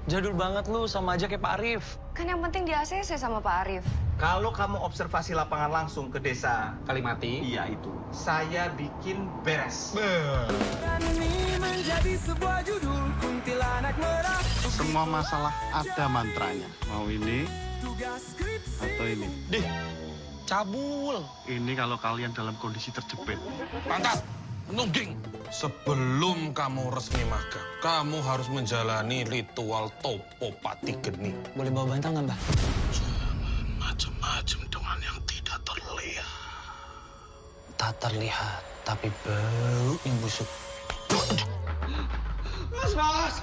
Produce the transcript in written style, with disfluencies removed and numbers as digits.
Jadul banget lu, sama aja kayak Pak Arif. Kan yang penting di ACC sama Pak Arif. Kalau kamu observasi lapangan langsung ke desa Kalimati. iya itu, saya bikin beres. Ini menjadi sebuah judul kuntilanak merah. Semua masalah ada mantranya. Mau ini atau ini. Dih, cabul. Ini kalau kalian dalam kondisi terjepit. Pangkat, nungging. Sebelum kamu resmi magang, kamu harus menjalani ritual topo pati geni. Boleh bawa bantal nggak, Mbah? Jangan macam-macam dengan yang tidak terlihat. Tak terlihat, tapi bau yang busuk. Mas,